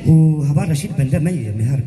وهبار رشيد بلده مي مهر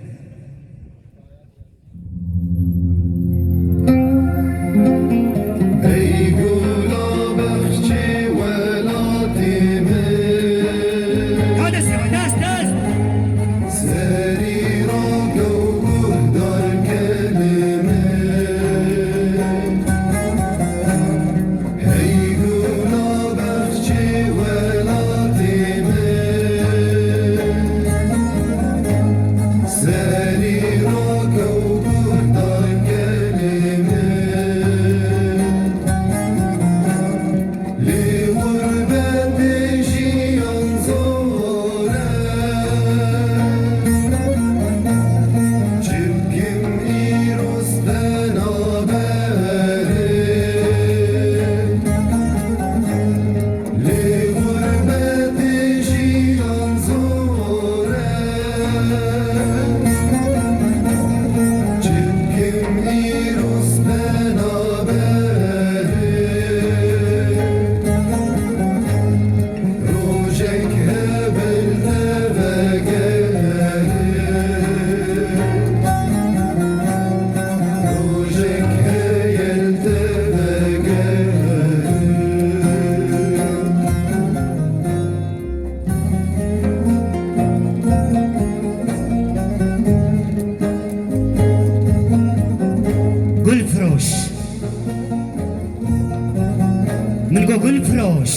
من قول فروش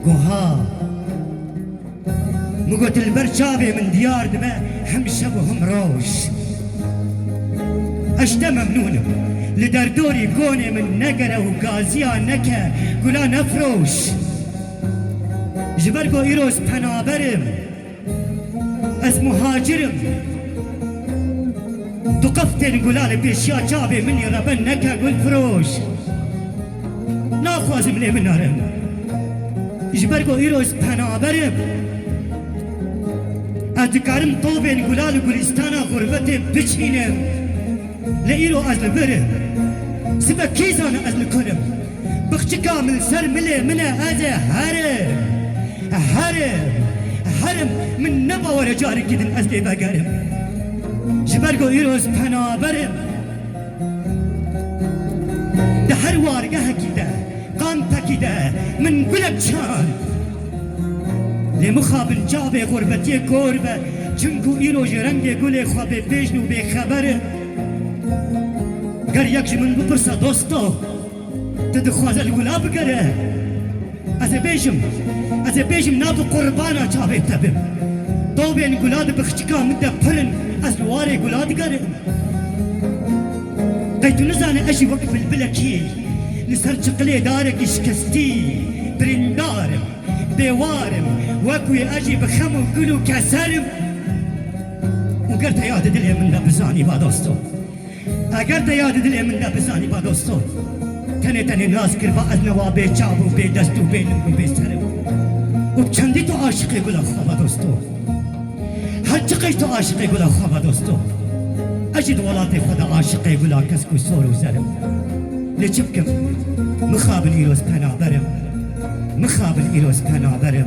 قوها مقوت البرشابي من ديار دماء هم شب وهم روش اشتا ممنونم لدردوري قوني من نقرة وقازيا نكا قولا نفروش جبرقو ايروس پنابرم از مهاجرم دقفتين قولال بيشيا شابي مني ربن نكا قول فروش ناخوازم لی منارم جبرگو ایروز پنابرم ادکارم طوبین گلال گلستانا غربت بچینم لیرو از لبرم سبا کیزان از لکنم بخچ کامل سر ملی من از هرم من نباور جاری کدن از لی بگرم جبرگو ایروز پنابرم ده هر وارگه کده قامتکی ده من گلک چان لی مخابن جاب غربتی گربه چنکو ایروژ رنگ گل خواب بیجنو بی خبره گر یک من بپرسا دوستو تدخواز الولا بگره از بیجم ناب قربانا چاوه تبم دو بین گلاد بخچکا مده پرن از لواره گلاد گره قيتو نزاني اشي وقف البلكي نسهر شقلي دارك شكستي برندارم بوارم وكوي اجي بخم وقلو كسرم وقلت يا دلي من دبزاني با دوستو قلت يا دلي من دبزاني با دوستو تني ناس كربا از نوابي چابو بي دستو بي نمو بي سرم وبچندي تو عاشقي قلا خوابا دوستو هر چقي تو عاشقي قلا خوابا دوستو أجد ولاتي خدا عاشقي قلا كسكو سور وزرم لچبكم مخابن إيروس پنابرم مخابن إيروس پنابرم